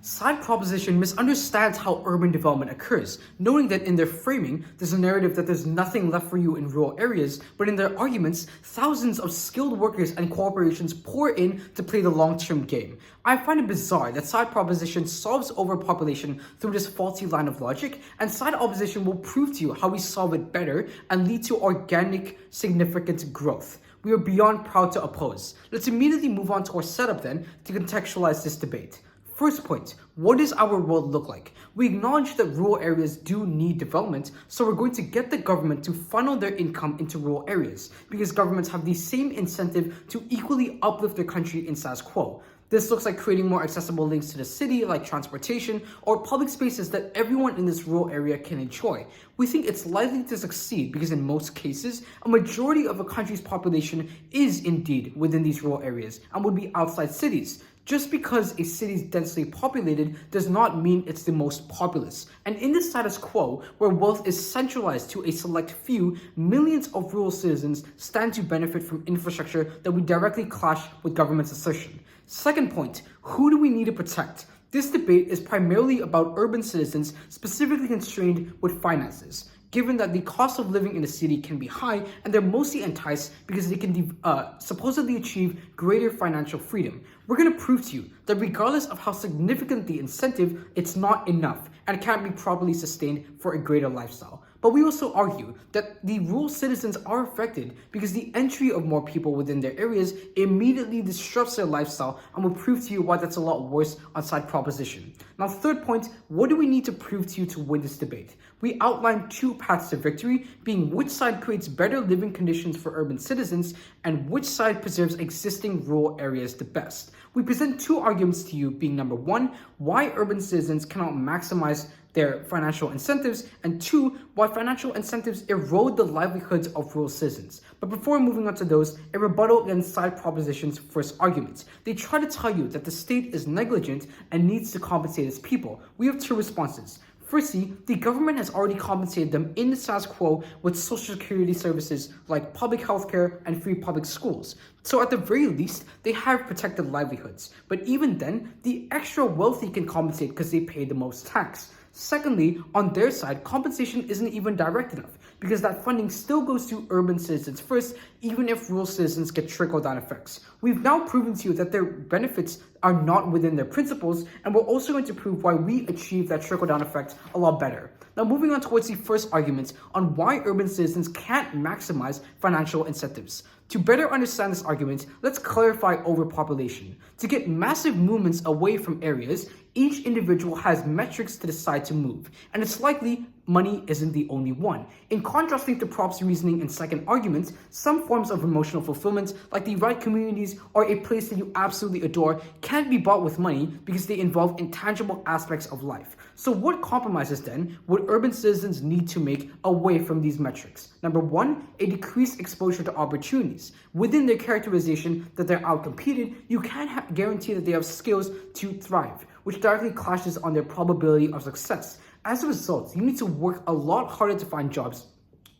Side proposition misunderstands how urban development occurs, noting that in their framing, there's a narrative that there's nothing left for you in rural areas, but in their arguments, thousands of skilled workers and corporations pour in to play the long-term game. I find it bizarre that side proposition solves overpopulation through this faulty line of logic, and side opposition will prove to you how we solve it better and lead to organic, significant growth. We are beyond proud to oppose. Let's immediately move on to our setup then to contextualize this debate. First point, what does our world look like? We acknowledge that rural areas do need development, so we're going to get the government to funnel their income into rural areas, because governments have the same incentive to equally uplift their country in status quo. This looks like creating more accessible links to the city, like transportation, or public spaces that everyone in this rural area can enjoy. We think it's likely to succeed because in most cases, a majority of a country's population is indeed within these rural areas and would be outside cities. Just because a city is densely populated does not mean it's the most populous. And in the status quo, where wealth is centralized to a select few, millions of rural citizens stand to benefit from infrastructure that would directly clash with government's assertion. Second point, who do we need to protect? This debate is primarily about urban citizens specifically constrained with finances, given that the cost of living in a city can be high and they're mostly enticed because they can supposedly achieve greater financial freedom. We're going to prove to you that regardless of how significant the incentive, it's not enough and can't be properly sustained for a greater lifestyle. But we also argue that the rural citizens are affected because the entry of more people within their areas immediately disrupts their lifestyle, and will prove to you why that's a lot worse on side proposition. Now, third point, what do we need to prove to you to win this debate? We outline two paths to victory, being which side creates better living conditions for urban citizens and which side preserves existing rural areas the best. We present two arguments to you, being number one, why urban citizens cannot maximize their financial incentives, and two, why financial incentives erode the livelihoods of rural citizens. But before moving on to those, a rebuttal against side proposition's first argument. They try to tell you that the state is negligent and needs to compensate its people. We have two responses. Firstly, the government has already compensated them in the status quo with social security services like public healthcare and free public schools. So at the very least, they have protected livelihoods. But even then, the extra wealthy can compensate because they pay the most tax. Secondly, on their side, compensation isn't even direct enough because that funding still goes to urban citizens first, even if rural citizens get trickle-down effects. We've now proven to you that their benefits are not within their principles, and we're also going to prove why we achieve that trickle-down effect a lot better. Now, moving on towards the first argument on why urban citizens can't maximize financial incentives. To better understand this argument, let's clarify overpopulation. To get massive movements away from areas, each individual has metrics to decide to move, and it's likely money isn't the only one. In contrasting to Prop's reasoning and second argument, some forms of emotional fulfillment, like the right communities or a place that you absolutely adore, can't be bought with money because they involve intangible aspects of life. So what compromises then would urban citizens need to make away from these metrics? Number one, a decreased exposure to opportunities. Within their characterization that they're outcompeted, you can't guarantee that they have skills to thrive, which directly clashes on their probability of success. As a result, you need to work a lot harder to find jobs,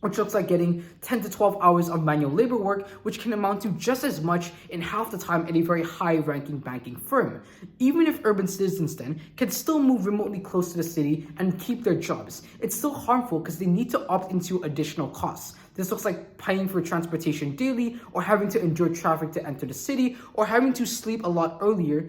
which looks like getting 10 to 12 hours of manual labor work, which can amount to just as much in half the time at a very high-ranking banking firm. Even if urban citizens then can still move remotely close to the city and keep their jobs, it's still harmful because they need to opt into additional costs. This looks like paying for transportation daily, or having to endure traffic to enter the city, or having to sleep a lot earlier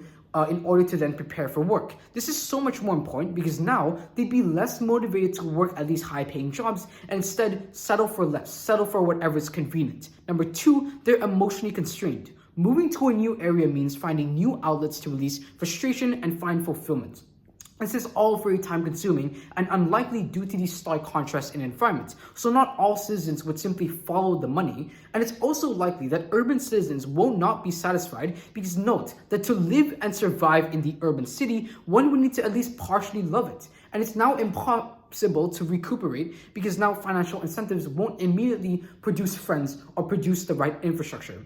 in order to then prepare for work. This is so much more important because now they'd be less motivated to work at these high-paying jobs and instead settle for less, settle for whatever is convenient. Number two, they're emotionally constrained. Moving to a new area means finding new outlets to release frustration and find fulfillment. This is all very time-consuming and unlikely due to the stark contrast in environment, so not all citizens would simply follow the money, and it's also likely that urban citizens will not be satisfied because note that to live and survive in the urban city, one would need to at least partially love it, and it's now impossible to recuperate because now financial incentives won't immediately produce friends or produce the right infrastructure.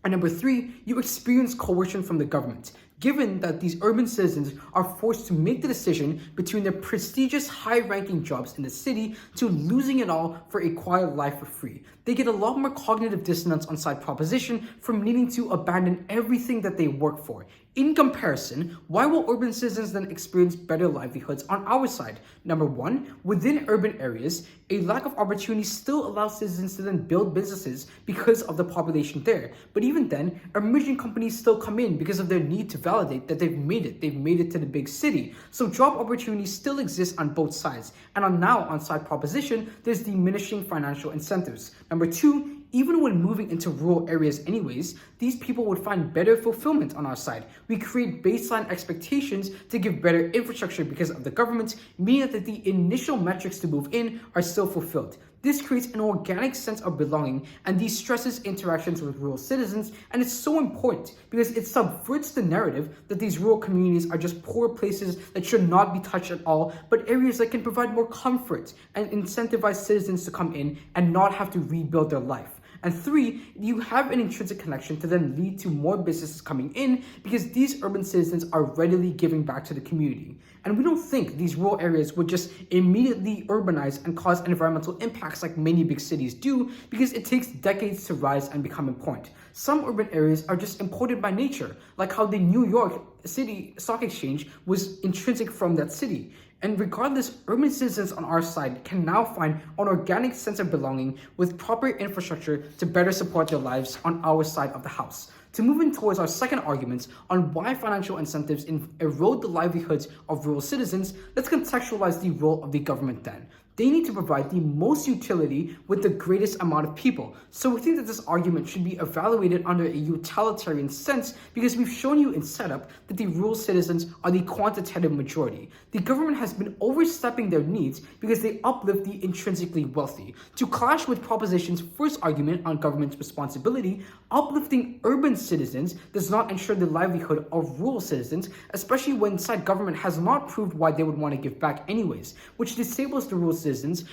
And number three, you experience coercion from the government, given that these urban citizens are forced to make the decision between their prestigious high-ranking jobs in the city to losing it all for a quiet life for free. They get a lot more cognitive dissonance on side proposition from needing to abandon everything that they work for. In comparison, why will urban citizens then experience better livelihoods on our side? Number one, within urban areas, a lack of opportunity still allows citizens to then build businesses because of the population there. But even then, emerging companies still come in because of their need to validate that they've made it. They've made it to the big city. So job opportunities still exist on both sides. And on side proposition, there's diminishing financial incentives. Number two, even when moving into rural areas anyways, these people would find better fulfillment on our side. We create baseline expectations to give better infrastructure because of the government, meaning that the initial metrics to move in are still fulfilled. This creates an organic sense of belonging and these stresses interactions with rural citizens, and it's so important because it subverts the narrative that these rural communities are just poor places that should not be touched at all, but areas that can provide more comfort and incentivize citizens to come in and not have to rebuild their life. And three, you have an intrinsic connection to then lead to more businesses coming in because these urban citizens are readily giving back to the community. And we don't think these rural areas would just immediately urbanize and cause environmental impacts like many big cities do because it takes decades to rise and become important. Some urban areas are just imported by nature, like how the New York City Stock Exchange was intrinsic from that city. And regardless, urban citizens on our side can now find an organic sense of belonging with proper infrastructure to better support their lives on our side of the house. To move in towards our second argument on why financial incentives erode the livelihoods of rural citizens, let's contextualize the role of the government then. They need to provide the most utility with the greatest amount of people. So we think that this argument should be evaluated under a utilitarian sense because we've shown you in setup that the rural citizens are the quantitative majority. The government has been overstepping their needs because they uplift the intrinsically wealthy. To clash with Proposition's first argument on government's responsibility, uplifting urban citizens does not ensure the livelihood of rural citizens, especially when said government has not proved why they would want to give back anyways, which disables the rural citizens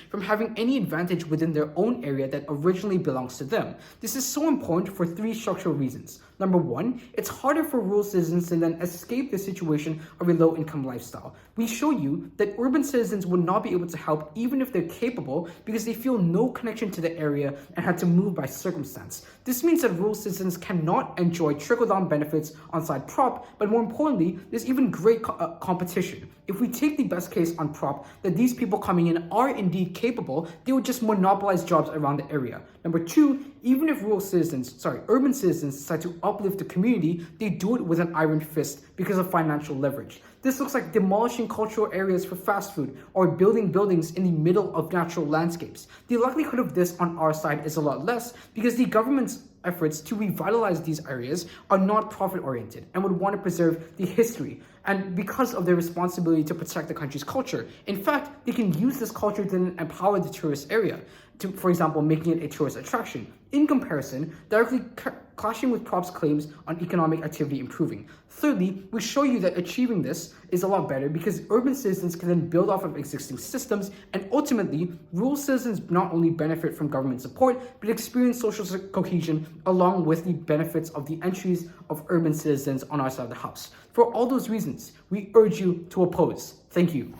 from having any advantage within their own area that originally belongs to them. This is so important for three structural reasons. Number one, it's harder for rural citizens to then escape the situation of a low-income lifestyle. We show you that urban citizens would not be able to help even if they're capable because they feel no connection to the area and had to move by circumstance. This means that rural citizens cannot enjoy trickle-down benefits on side prop, but more importantly, there's even great competition. If we take the best case on prop, that these people coming in are indeed capable, they would just monopolize jobs around the area. Number two, even if urban citizens decide to uplift the community, they do it with an iron fist because of financial leverage. This looks like demolishing cultural areas for fast food or building buildings in the middle of natural landscapes. The likelihood of this on our side is a lot less because the government's efforts to revitalize these areas are not profit-oriented and would want to preserve the history and because of their responsibility to protect the country's culture. In fact, they can use this culture to empower the tourist area, for example, making it a tourist attraction. In comparison, directly clashing with Prop's claims on economic activity improving. Thirdly, we show you that achieving this is a lot better because urban citizens can then build off of existing systems, and ultimately, rural citizens not only benefit from government support, but experience social cohesion along with the benefits of the entries of urban citizens on our side of the house. For all those reasons, we urge you to oppose. Thank you.